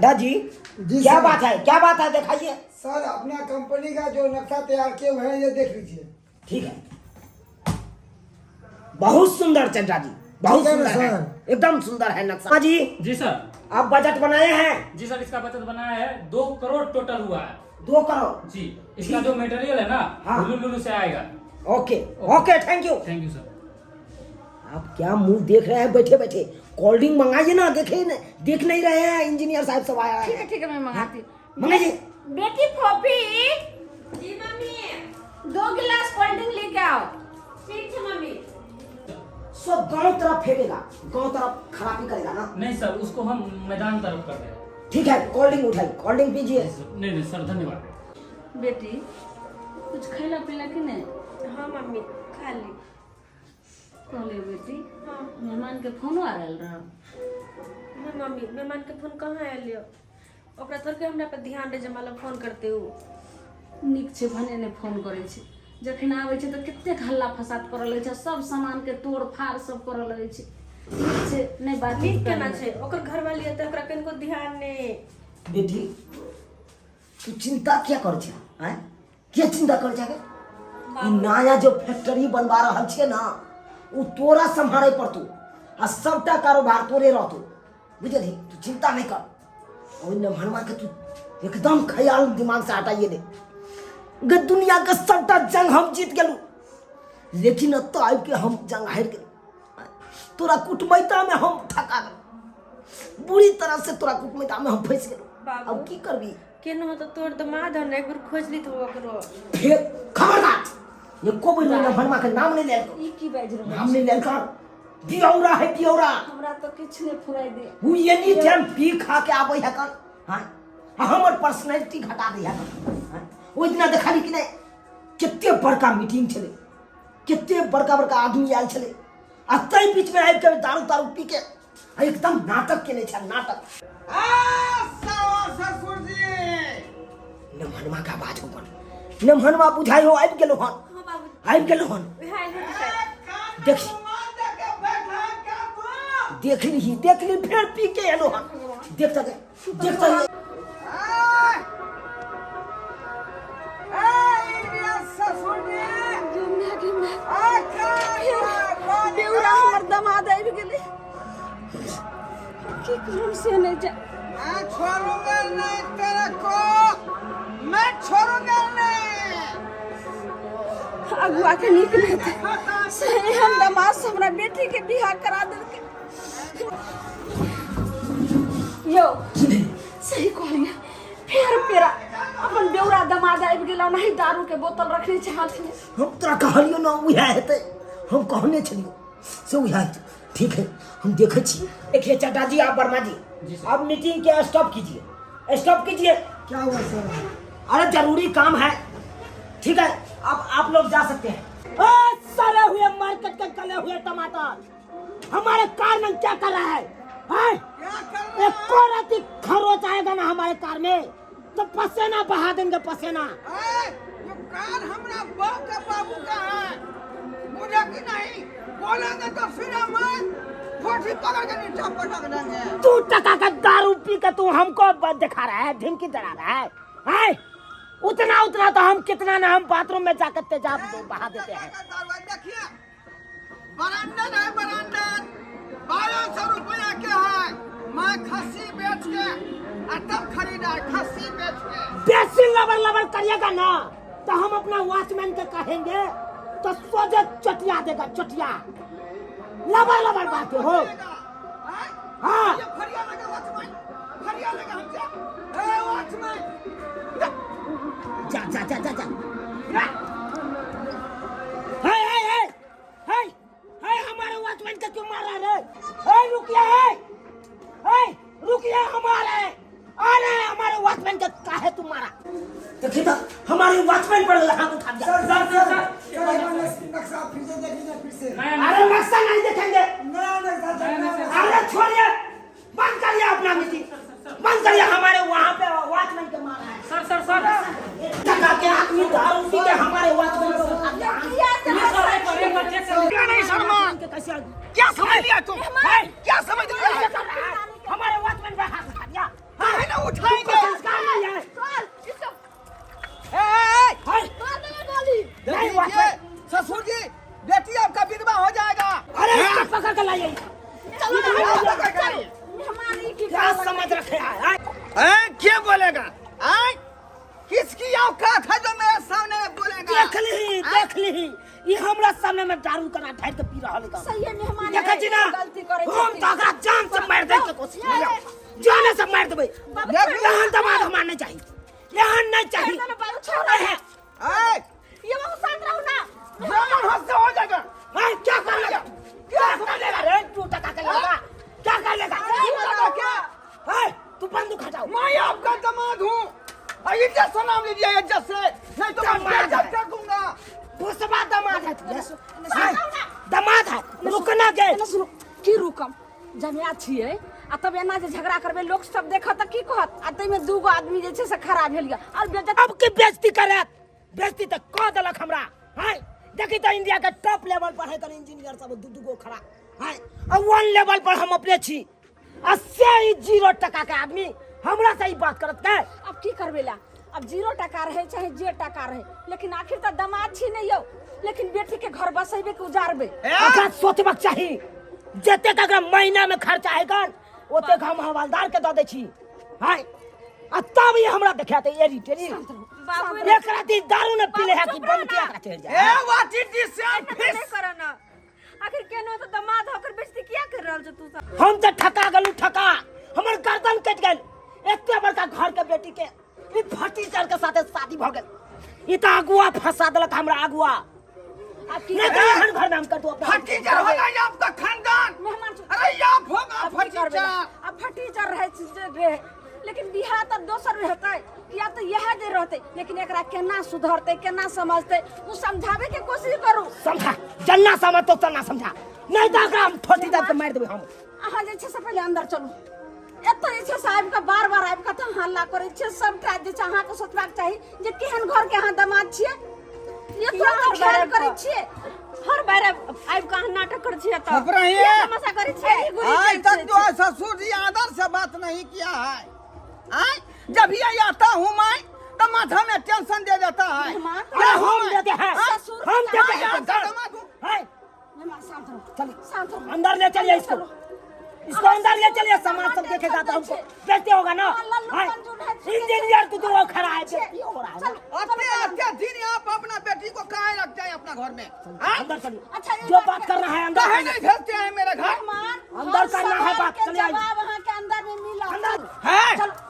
चड्ढा जी क्या सर। बात है, क्या बात है, दिखाइए। सर अपना कंपनी का जो नक्शा तैयार किए हुए हैं ये देख लीजिए। ठीक है, बहुत सुंदर चड्ढा जी, बहुत ठीक है ना सुंदर है, सर? एकदम सुंदर है नक्शा। जी जी सर। आप बजट बनाए हैं? जी सर, इसका बजट बनाया है 2 करोड़ टोटल हुआ है 2 करोड़। जी। इसका जो मटेरियल है ना हाँ। लुलु से आएगा। Okay okay, thank you. Thank you sir. आप क्या मुंह देख रहे हैं बैठे बैठे? कोल्ड ड्रिंक मंगाइए ना, देखे न, देख नहीं रहे हैं? इंजीनियर साहब सब आया है। ठीक है मैं मंगाती हूँ। मंगाइए। बेटी फोफी। जी मम्मी। 2 गिलास कोल्ड ड्रिंक लेके आओ। ठीक है मम्मी। सब गांव तरफ फेंकेगा, गांव तरफ खराबी करेगा ना। नहीं सर, उसको हम मैदान तरफ कर रहे हैं। ठीक है, कोल्ड ड्रिंक उठाइए, कोल्ड ड्रिंक पीजिए। नहीं नहीं सर, धन्यवाद। बेटी कुछ खैला पीला कि नहीं? हाँ मम्मी खा ली। कहले बेटी हाँ मेहमान के फोनो आ रहल रहा। नहीं मम्मी, मेहमान के फोन कहाँ आयल लियो? ओकरा तोर के हमरा पे ध्यान दे जमाला फोन करते हो। नीक छै भने ने फोन करे छै, जखन आवे छै तो कते हल्ला फसाद कर लगे छै, सब सामान के तोड़ फाड़ सब कर लगे छै। नीक छै नहीं बात नीक केना छै? ओकर घर वाली है तो ओकरा कनको ध्यान ने। बेटी तू चिंता क्या कर छै? हैं क्या चिंता कर छै? ई नया जो फैक्ट्री बनवा रहल छै ना, उ तोरा संभाले पड़तौ आ सबटा कारोबार तोरे रहतौ, बुझली? तू चिंता नहीं कर। और नमहनवा के तू एकदम ख्याल दिमाग से हटाइए दे। ग दुनिया का सबटा जंग हम जीत गेलू, लेकिन अब तो आब के हम जंग हार गेलू। तोरा कुटमैता में हम ठका गेलू, बुरी तरह से तोरा कुटमैता में हम फंस गेलू। बाबू। अब की करबी? केनो हो तो तोर दमाद है ना, एक बार खोज ली तो ओकरो। फिर खबरदार ये को भी नमहनवा के नाम नहीं लेल, ई की बाज रहल नाम नहीं लेल कर। बियौरा है बियौरा, हमरा तो किछ नहीं फुराई दे। वो एनी टाइम पी खा के आबै है कर। हां हमर पर्सनालिटी घटा दै है कर। ओ इतना देखाली कि नहीं कितने बड़का मीटिंग छले, कितने बड़का बड़का आदमी आयल छले, आ तई बीच में आबि के दारू तारू पी के एकदम नाटक केने छै, नाटक। नमहनवा का बात हो गन, नमहनवा बुझाई हो आबि गेलो हन, हाँ बाबू आबि गेलो हन। बिहार है तो देख देख ली फिर पी के एलो हन। देखता देखता बेउरा हमर दमाद आबि गेलै, की करम से नहीं जा। मैं छोड़ूंगा नहीं तेरे को, मैं छोड़ूंगा नहीं। अगुआ के नीक नहीं थे, सही हम दमाद से हमरा बेटी के बियाह करा देलकै। यो सही कहलिए, फेर पेरा अपन बेउरा दमाद आबि गेल, नहीं दारू के बोतल रखने छै हाथ में। हम तोरा कहलियो ना उहे हेतै, हम कहने छलियो से उहे हेतै। ठीक है, हम देखे छी। देखिए चड्ढा जी, आप वर्मा जी अब मीटिंग के स्टॉप कीजिए, स्टॉप कीजिए। क्या हुआ सर? अरे जरूरी काम है। ठीक है, अब आप लोग जा सकते हैं। सड़े हुए मार्केट के गले हुए टमाटर हमारे कार में क्या कर रहा है? एक कोराती खरोच आएगा ना हमारे कार में तो पसीना बहा देंगे, पसीना। ये कार हमरा बाबू का है, मुझे की नहीं बोलेंगे तो फिर हम फोटी पकड़ के नीचे पटक देंगे। तू टका का दारू पी के तू हमको दिखा रहा है, ढिमकी चढ़ा रहा है, हैं? उतना उतना तो हम कितना ना हम बाथरूम में जाकर तेजाब बहा देते हैं। देखिए बरांडन है, बरांडन 1200 रुपया के है। मैं खस्सी बेच के तब खरीदा, खस्सी बेच के। बेसी लबर लबर करिएगा ना तो हम अपना वॉचमैन के कहेंगे तो सोचे चटिया देगा, चटिया। लबर लबर बातें हो। हाँ ये फरिया लगा वॉचमैन, फरिया लगा हमसे। ए वॉचमैन जा जा जा जा जा। हाय हाय हाय हाय हाय, हमारे वॉचमैन का क्यों मार रहा है? हाय रुकिए, हाय रुकिए, हमारे आ रहे हैं, हमारे वॉचमैन का काहे तुम मारा? देखिए तो हमारे वॉचमैन पर हाथ उठा दिया। नक्शा फिर से देखिए, फिर से। अरे नक्शा नहीं देखेंगे। नया नक्शा अरे छोड़िए, बंद करिए अपना मीटिंग, बंद करिए। हमारे वहाँ पे वॉचमैन के मारा है। सर सर सर टका के आदमी दारू पी के हमारे वॉचमैन को उठा दिया। क्या नहीं शर्मा, कैसे क्या समझ लिया तुम? क्या समझ लिया? हमारे वॉचमैन पे हाथ उठा दिया। है ना उठाएंगे। संस्कार नहीं है। देख लीजिए ससुर जी, बेटी आपका विधवा हो जाएगा। अरे इसको पकड़ कर लाइए। मेहमानी की क्या समझ रखे हैं? क्या बोलेगा? किसकी औकात है जो मेरे सामने में बोलेगा? देख ली ये हमरा सामने में दारू करा ढाई के पी रहा है। सही है मेहमान देखा जी ना, गलती करे हम तो अगर जान से मार दे के कोशिश करियो, जाने से मार देबे। यहाँ दमाद हमारे नहीं चाहिए, यहाँ नहीं चाहिए। ये वो शांत रहो ना। जवान हाथ से हो जाएगा। क्या कर लेगा? क्या कर लेगा? रे तू टका कर लेगा? क्या कर लेगा? क्या? तू बंदूक हटाओ। मैं आपका दामाद हूँ। इज्जत से नाम लीजिए, इज्जत से, नहीं तो मैं बेइज्जत कर दूंगा। दूसरा दामाद है तू। दामाद है, रुकना के। की रुकम जमिया छिए आ तब एना जे झगड़ा करबे लोग सब देखत त की कहत आ तै में दूगो आदमी जे छै से खराब भेल गया और बेइज्जत अब की बेइज्जती करत? बेइज्जती त क देलक हमरा। हाय देखी तो इंडिया के टॉप लेवल पर है कर इंजीनियर सब दू गो खड़ा। हाय अब 1 लेवल पर हम अपने छी। 0 टका के आदमी हमरा से ही बात करत है। अब की करबेला अब 0 टका रहे चाहे जे टका रहे लेकिन आखिर त दामाद छी नहीं हो लेकिन बेटी के घर बसेबे के उजारबे अगर सोचबक चाहिए जते अगर महीना में खर्चा है कर ओते हम हवलदार के दे दै छी। हाय आ तब ये हमरा देखाते एरी टेरी बाबू एक राती दारू न पीले है कि बम के एकरा चढ़ जाए। व्हाट इज दिस नहीं करो ना। आखिर केनो तो दामाद होकर बेइज्जती किया कर रहल छ तू सब? हम तो ठका गलू ठका हमर गर्दन कट गेल। एते बड़का घर के बेटी के ई फटीचर के साथे शादी भ गेल। ई त अगुआ फंसा देलक हमरा अगुआ। नहीं तो हर घर में हम कर दो अपना फटीचर होगा ये आपका खानदान। मेहमान अरे ये आप होगा फटीचर। अब फटीचर रहे लेकिन बिहार त दोसर रहते या तो यह दे रहते लेकिन एकरा केना सुधरते केना समझते उ समझावे के कोशिश करू। समझा जन्ना समझ तो तना समझा नहीं तो अगर हम ठोटी दे के मार देबे हम। अहाँ जे छै से पहले अंदर चलू। एत जे छै साहब का बार-बार आबि के त हल्ला करे छै सबटा जे छै अहाँ के सोचबाक चाही जे केहन घर के अहाँ दामाद छियै। ये तो ख्याल करे छियै हर बार आबि के अहाँ नाटक कर छियै त चुप रहिए। तमाशा करे छियै। आज तक जो है ससुर जी आदर से बात नहीं किया है। जब ये आता हूँ मैं तो माथा में टेंशन दे देता है। अरे हम देते हैं ससुर हम देते हैं दामाद हूँ। हाय मेहमान शांत रहो चलिए शांत रहो। अंदर ले चलिए इसको अंदर ले चलिए समाज सब देखेगा तो हमको देखते होगा ना। हाय इंजीनियर तो वो खड़ा है ये हो रहा है ना। आते दिन आप अपना बेटी को कहाँ रखते हैं अपना घर में? अंदर चलिए अच्छा जो बात करना है अंदर कहीं नहीं भेजते हैं मेरे घर। अंदर करना है बात चलिए जवाब अहाँ के अंदर में मिला अंदर है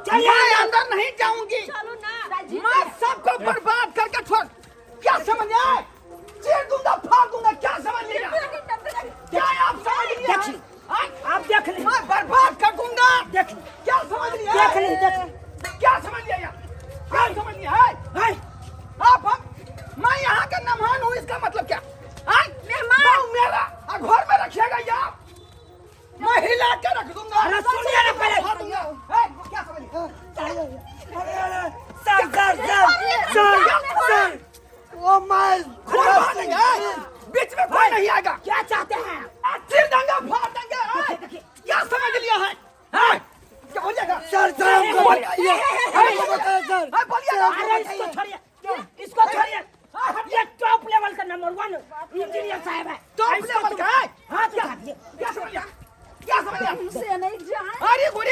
चलिए मैं अंदर नहीं जाऊंगी। चलो ना। मैं सबको बर्बाद करके छोड़ क्या समझ आए? चीर दूंगा फाड़ दूंगा क्या समझ लिया? क्या आप समझ लिया? देखिए आप देख ली मैं बर्बाद कर दूंगा। देख ली क्या समझ लिया? देख ली क्या समझ लिया? क्या समझ लिया है? हाय आप मैं यहाँ का मेहमान हूँ इसका मतलब क्या? मेहमान मेरा घर में रखिएगा या मैं हिला के रख दूंगा। अरे सुनिए ना पहले। फाड़ दूंगा। क्या समझ लिया? सर ओ माय खून बहा देंगे। बीच में कोई नहीं आएगा। क्या चाहते हैं? चिर देंगे फाड़ देंगे। क्या समझ लिया है? क्या हो जाएगा? सर बोलिए। इसको छोड़िए ये टॉप लेवल का नंबर 1 इंजीनियर साहब है। टॉप लेवल का है? हाँ तो काटिए। क्या समझ लिया? क्या समझ लिया? से नहीं जाए अरे गुड़ी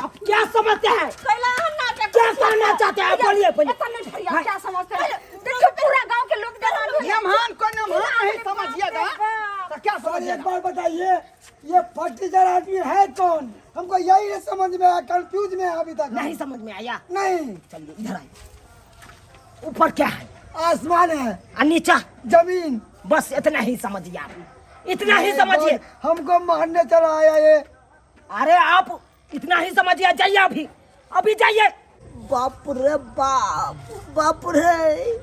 आप क्या समझते हैं? कैला हम नाटक क्या कहना चाहते हैं? बोलिए पहले। इतना नहीं भैया क्या समझते हैं? देखो पूरा गांव के लोग जवान मेहमान को मेहमान नहीं समझिएगा तो क्या सर समझिएगा? एक बार बताइए ये फटीचर आदमी है कौन? हमको यही नहीं समझ में आया, कंफ्यूज में है अभी तक। नहीं समझ में आया? नहीं चलिए इधर आइए। ऊपर क्या है? आसमान है, और नीचा जमीन। बस इतना ही समझिए आप इतना ही समझिए। हमको मारने चला आया ये। अरे आप इतना ही समझिए जाइए अभी जाइए। बाप रे बाप रे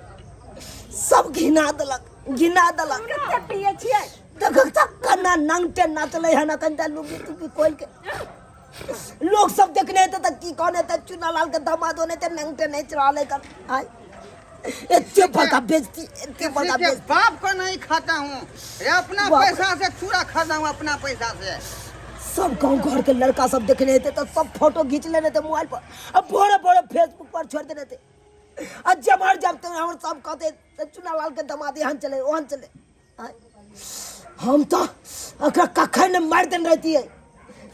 सब घिना दलक कितने पिए छिए देखो तक कना नंगटे नाचले है ना कंटा लुंगी टुपी खोल के लोग सब देखने तो की कौन है चुना लाल के दामाद होने ते नंगटे नहीं चला ले कर आय इतने बड़का बेइज्जती इतने बड़का किसी के बेइज्जती। बाप को नहीं खाता हूँ, अपना बाप। पैसा से चूरा खाता हूँ अपना पैसा से। सब गांव घर के लड़का सब देखने थे तो सब फोटो खींच लेने थे मोबाइल पर, अब बड़े बड़े फेसबुक पर छोड़ देने थे। और जब हम सब कहते चुनालाल के दमाद यहाँ चले वहाँ चले, हम तो कखे ने मार देने रहती है।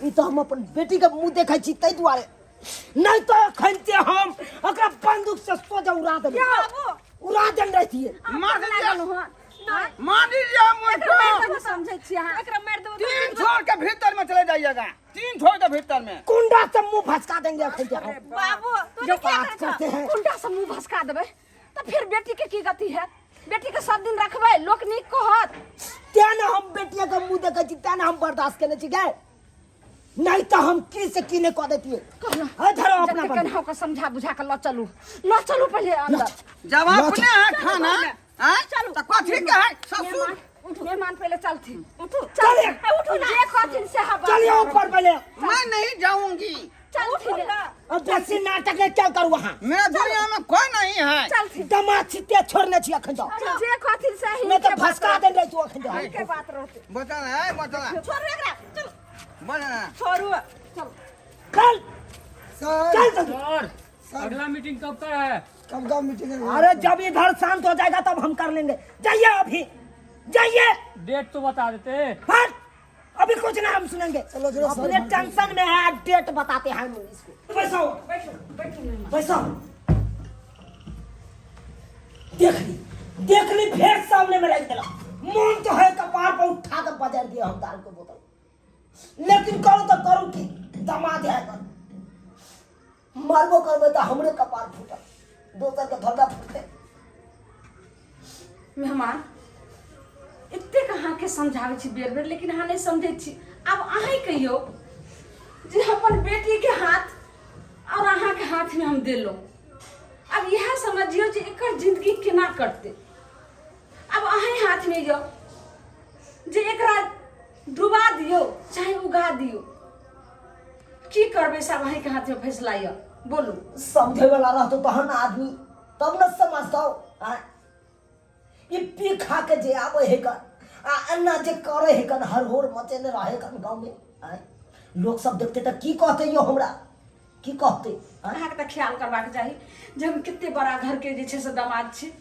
ये तो हम अपन बेटी के मुंह देखा छी तै दुआरे, नहीं तो खनते हम अकरा बंदूक से सोजा उड़ा देने रहती है। मान लीजिए मुझको समझे छी अहाँ एकरा मार दो 3 छोर के भीतर में चले जाइएगा, 3 छोर के भीतर में कुंडा से मुंह भसका देंगे खनते हम। बाबू तू जो क्या बात करते हैं कुंडा से मुंह भसका देबे तो फिर बेटी के की गति है? बेटी के सब दिन रखबे लोक नीक कहत त्या ना हम बेटिया के मुंह देखे छी, त्या ना हम बर्दाश्त करने छी गए, नहीं तो हम की से की ने कह देती है। धरो अपना बंदूक। कन्हा को समझा बुझा के लो चलू पहले अंदर। जब अपने है खाना चलो तो कथी के है ससुर मेहमान पहले चलती उठो चलिए। उठो जे कथिन से हवा चलिए ऊपर पहले। मैं नहीं जाऊंगी, चल अब जैसे नाटक है क्या करूँ वहाँ? मेरा दुनिया में कोई नहीं है। चल दमाद छिटे छोड़ने छी अखन तो। जे कथिन से ही मैं तो भसका दे रही तू अखन तो। के बात रहते बता ना छोड़ एकरा चल बना छोड़ू चल चल सर चल। सर अगला मीटिंग कब का है? कब गाँव मीटिंग है? अरे जब इधर शांत हो जाएगा तब हम कर लेंगे। जाइए अभी जाइए। डेट तो बता देते। हट, अभी कुछ ना हम सुनेंगे। चलो चलो अपने टेंशन में है, डेट बताते हैं हम इसको। बैठो बैठो। देख ली फिर सामने में रख दिला। मन तो है कपार पर उठा कर बजा दिया हम दारू की बोतल, लेकिन करो तो करो की दमाद है कर मारबो करबे तो हमरे कपार फूटा, दोसर के धोड़ा फूटे। मेहमान इतने कहाँ के समझावे छी बेर बेर, लेकिन अहाँ नहीं समझे छी। अब अहाँ कहियो जे अपन बेटी के हाथ और अहाँ के हाथ में हम देलो, अब यह समझियो जे एकर जिंदगी केना करते। अब अहाँ हाथ में जो जे एकरा डुबा दियो चाहे उगा दियो, की करबे सब अहाँ के हाथ में फैसला ये बोलू। समझे वाला रहतो तहन आदमी तब न समझतो। ये पी खा के जे आवे है कर आ अन्ना जे करे है कर हर होर मचेने रहे कर गांव में, लोग सब देखते त की कहते यो हमरा की कहते। अहाँ के ख्याल करबाक चाही जे हम कितने बड़ा घर के जे छै से दामाद छी,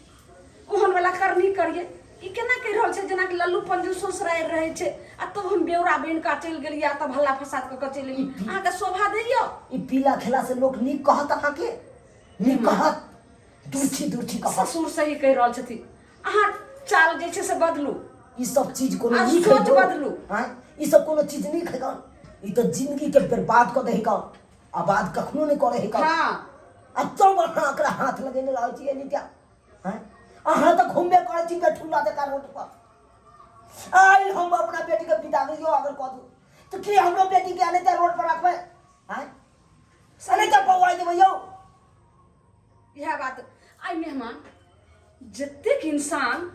ओहन वाला करनी करिए। ई केना कहि रहल छै जेना कि लल्लू पंजू ससुराल रहे छै आ तब हम बेउरा बन का चल गेलिया तब हल्ला फसाद क चल गेली। अहाँ के शोभा दैयो ई पीला खेला से लोग नीक कहत अहाँ के नीक कहत, दूठी कहत। ससुर सही कहि रहल छथि। अहाँ चाल जे छै से बदलू, ई सब चीज कोनो आ नीक सोच है बदलू। हां ई सब कोनो चीज नीक है का? ई तो जिंदगी के बर्बाद क देहि का, आबाद कखनो नहीं करे है का। हां अब तो अहाँ एकरा हाथ लगेने रहै छी एनी क्या हैं? अहाँ तो घूमबे करे छी बैठुला देका रोड पर। आई हम अपना बेटी के विदा करियो अगर कह दू तो कि हमरो बेटी के आने ते रोड पर रखबे हैं? सने त पवाई देबे यो। यह बात आई मेहमान जतेक इंसान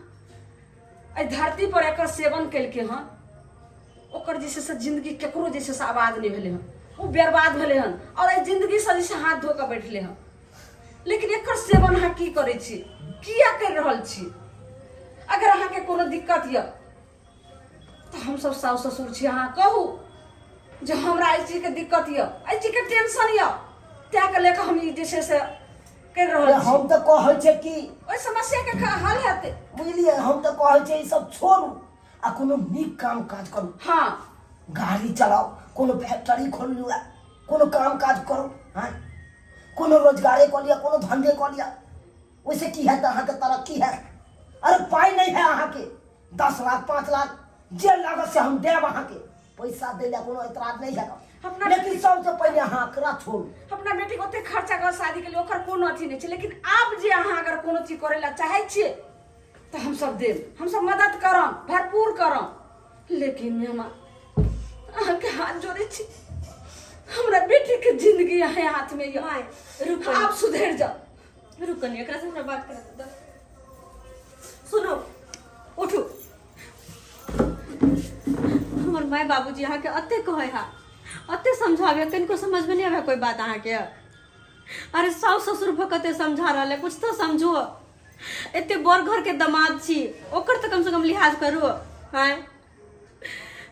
आई धरती पर एकर सेवन केलके हन, ओकर जैसे से जिंदगी केकरो जैसे से आबाद नहीं भेले हन, वो बर्बाद भेले हन और आई जिंदगी से जैसे हाथ धो के बैठले हन। लेकिन एकर सेवन अहाँ की करे छी, किया कर रहल छी? अगर अहाँ के कोनो दिक्कत य तो हम सब सास ससुर छी, अहाँ कहू जे हमरा इस चीज के दिक्कत य, इस चीज के टेंशन य, त्या के लेके हम ई जैसे से कर रहल छी। हम तो कहै छै कि ओइ समस्या के हल हेतै। बुझलिए, हम तो कहै छै ई सब छोड़ू आ कोनो नीक काम काज करू। हाँ गाड़ी चलाओ, कोनो फैक्ट्री खोल लिया, कोनो काम काज करो, हैं? कोनो रोजगारे कर लिया, कोनो धंधे कर लिया। वैसे की है अहाँ के तरक्की है? अरे पाई नहीं है अहाँ के 10 लाख 5 लाख जे लागत से हम देव अहाँ के पैसा दे ला, कोनो एतराज नहीं है। अपना लेकिन सबसे पहले अहाँ एकरा छोड़ू। अपना बेटी को ओते खर्चा कर शादी के लिए ओकर कोनो अथी नहीं छै, लेकिन आब जे अहाँ अगर कोनो चीज करे ला चाहे छियै तो हम सब देब, हम सब मदद करम, भरपूर करम। लेकिन मेहमान अहाँ के हाथ जोड़े छी, हमरा बेटी के जिंदगी अहाँ हाथ में ये। रुको आप सुधर जाओ। रुको नहीं एकरा से हमरा बात करे दो। सुनो उठू। हमर माय बाबूजी अहाँ के अते कहे हा, अते समझावे, कनको समझ में नहीं आवे कोई बात अहाँ के। अरे सास ससुर भकते समझा रहले, कुछ तो समझो। एते बड़ घर के दामाद छी, ओकर तो कम से कम लिहाज करू। हैं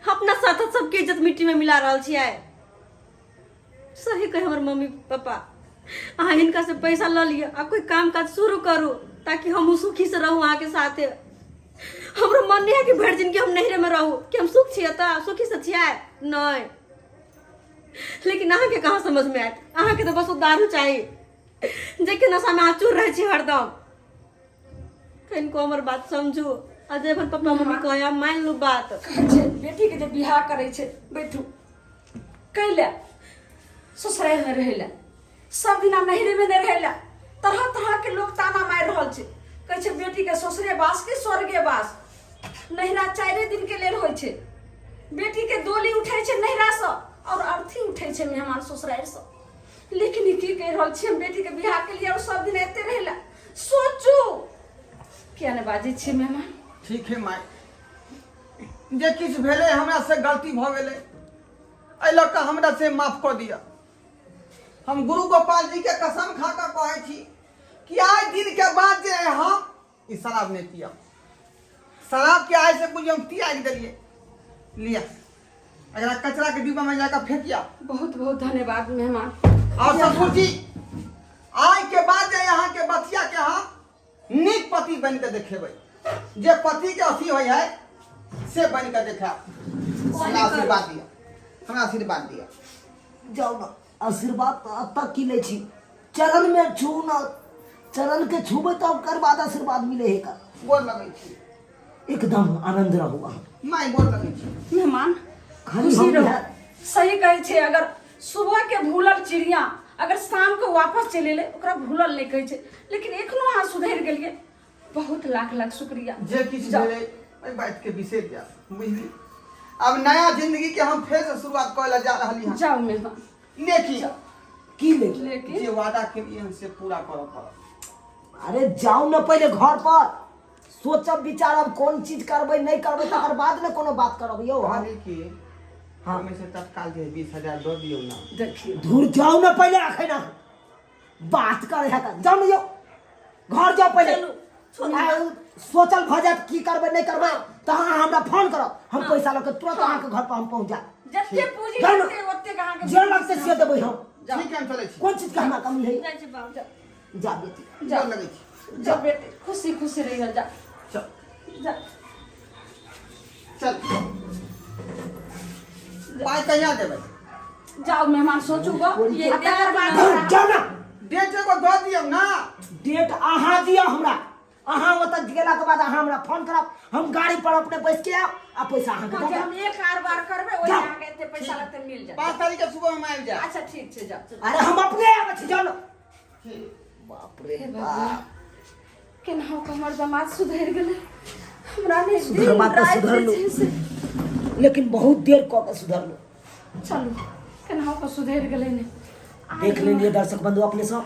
अपना साथ सबके इज्जत मिट्टी में मिला रहा छियै। सही कहे हमर मम्मी पापा, अहाँ हिनका से पैसा ल लिया आ कोई काम काज शुरू करू ताकि हम सुखी से रहूँ अहाँ के साथे। हमरो मन नहीं है कि भर जिंदगी हम नहरे में रहूँ कि हम सुख छियै त सुखी से छियै नहीं। लेकिन अहाँ के कहाँ समझ में आयत, अहाँ के तो बस दारू चाहिए जेके नशा में आचूर रहे छी हरदम। कनको हमर बात समझू। अजय भर पापा मम्मी कहे मान लू बात। बेटी के जे बियाह करे छे बैठू कैले ससुराल में रहेला, सब दिना नहरे में नहीं रहेला। तरह तरह के लोग ताना मार रहल छे, कहे छे बेटी के ससुरे बास के स्वर्गे बास। नहरा 4 दिन के लेल होय छे। बेटी के डोली उठे छे नहरा से और अर्थी उठे छे मेहमान ससुराल से। लेकिन की कह रहल छे बेटी के बियाह के लिए और सब दिन एते रहेला। सोचू क्या ने बाजी छे मेहमान। ठीक है माय, जे किछ भेले हमरा से गलती भ गेले, एहि लऽ कऽ हमरा से माफ कऽ दिया। हम गुरु गोपाल जी के कसम खा कर कहे छी कि आज दिन के बाद जे हम ई शराब नहीं पिया। शराब के आज से बुझिए हम त्याग दिलिए। लिया अगर कचरा के डिब्बा में जाकर फेंकिया। बहुत बहुत धन्यवाद मेहमान। और ससुर जी, आज के बाद जे यहाँ के बतिया के हम नीक पति बन के देखेबै, जे पति के अथी होय है से बन के देखा। हमरा आशीर्वाद दिया, हमरा आशीर्वाद दिया। जाओ ना, आशीर्वाद तक की ले छी, चरण में छू ना, चरण के छूबे तो ओकर बाद आशीर्वाद मिले है का। गोर लगै छी, एकदम आनंद रहू। माय गोर लगै छी। मेहमान खाली खुशी हम रहो। है। सही कहे छे, अगर सुबह के भूलल चिड़िया अगर शाम को वापस चले ले ओकरा भूलल नहीं कहे छे। लेकिन एखनो अहाँ सुधर गेलिए, बहुत लाख लाख शुक्रिया। जे किछ भेले ओइ बात के बिसर जा, बुझली। अब नया जिंदगी के हम फिर से शुरुआत करे जा रहली हैं। जाओ मेहमान। लेकिन की लेकिन जे वादा के लिए हमसे पूरा करऽ पड़त। अरे जाओ ना पहले घर पर, सोचब विचारब कौन चीज करबै नहीं करबै, तकर बाद ने कोनो बात करब यौ। कहली कि हाँ में से तत्काल जे 20,000 दो दियो ना। देखिए दूर जाओ ना पहले, रखे ना बात करे है का। जाओ ना यो घर जाओ पहले। सोचल भ जात की करबै नहीं करबै त अहाँ हमरा फोन करब, हम पैसा लेके तुरंत अहाँ के घर पर हम पहुंच जाब। जत्ते पूंजी जाओ ना, लगते ओत्ते कहाँ के जे लगते से देबै हम। ठीक है हम चलै छी। कौन चीज का हमरा कमी है। जाय छी बाबू। जा बेटी जा गोर लगै छी। जा बेटे, खुशी खुशी रहिए। जा चल जा चल। पाई कहिया देबै? जाओ मेहमान सोचूगा ये तकर बाद जाओ ना, डेट एगो दो दियो ना। डेट अहाँ दिया हमरा। अहाँ ओतऽ गेला के बाद अहाँ हमरा फोन करब, हम गाड़ी पर अपने बैठ के आब आ पैसा अहाँ के जे दे हम एक बार करबे ओइ जाओ। अहाँ के एते पैसा लगते मिल जाए। 5 तारीख के सुबह में आबि जा। अच्छा ठीक छे, जाओ। अरे हम अपने आबै छी। जाओ ना। ठीक। बाप रे हे बाप, भगवान, केनाहु के हमर दामाद सुधर गेले। हमरा ने सुधरबा तो सुधरलू, लेकिन बहुत देर कऽ के सुधरलू। चलू केनाहु के सुधर गेले ने। देख लेलिए दर्शक बंधु अपने सब,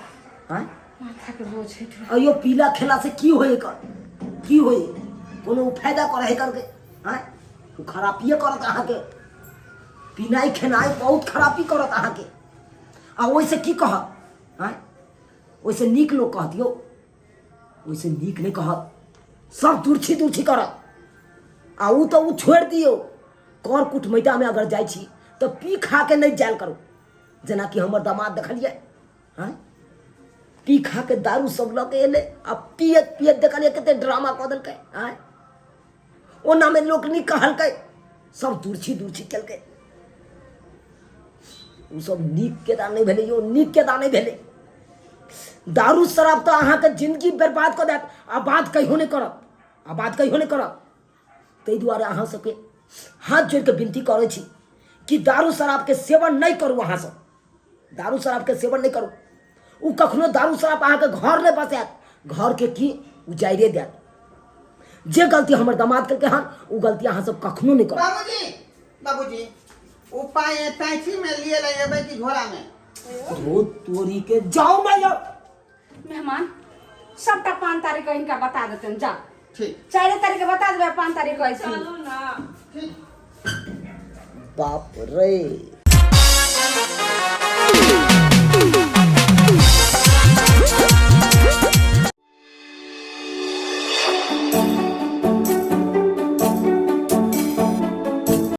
हाँ माथा के बोझ है। अयो पीला खेला से की होए कर, की होए कोनो फायदा कर है करके, हाँ वो खरापिए करत अहाँ के। पीनाई खेनाई बहुत खरापी करत अहाँ के। आ वैसे की कह, हाँ वैसे नीक लोग कह दियो, वैसे नीक नहीं कहत, सब दूरछी दूरछी करत। आ ऊ तो ऊ छोड़ दियो। कर कुटमैता में अगर जाय छी तो पी खा के नहीं जायल करो। जना कि हमर दामाद देखलिए, हाँ पी खा के दारू सब लऽ के एले, आ पियत पियत देखलिए कते ड्रामा कऽ देलकै। हाँ ओना में लोक नहीं कहलकै, सब दूरछी दूरछी केलकै। ऊ सब नीक के दान नहीं भेले यो, नीक के दान नहीं भेले। दारू शराब तो अहाँ के जिंदगी बर्बाद कर देत। आ बात कहियो नहीं करब, आ बात कहियो नहीं करब। ताहि दुआरे अहाँ सबके हाथ जोड़ के विनती करै छी कि दारू शराब के सेवन नहीं करू। अहाँ सब दारू शराब के सेवन नहीं करू। उ कखनो दारू शराब अहाँ के घर नहीं बसात, घर के की उजाइरे देत। जे गलती हमर दामाद करके हन उ गलती अहाँ सब कखनो नहीं करू। बाबूजी, बाबूजी उपाय पैंची में लिए ले एबै कि झोरा में? धो तोरी के जाओ मैं जाओ। मेहमान सबटा 5 तारीख को इनका बता देते हैं। जा ठीक। 4 तारीख के बता देबे, 5 तारीख को ऐसे चलो ना। ठीक। बाप रे।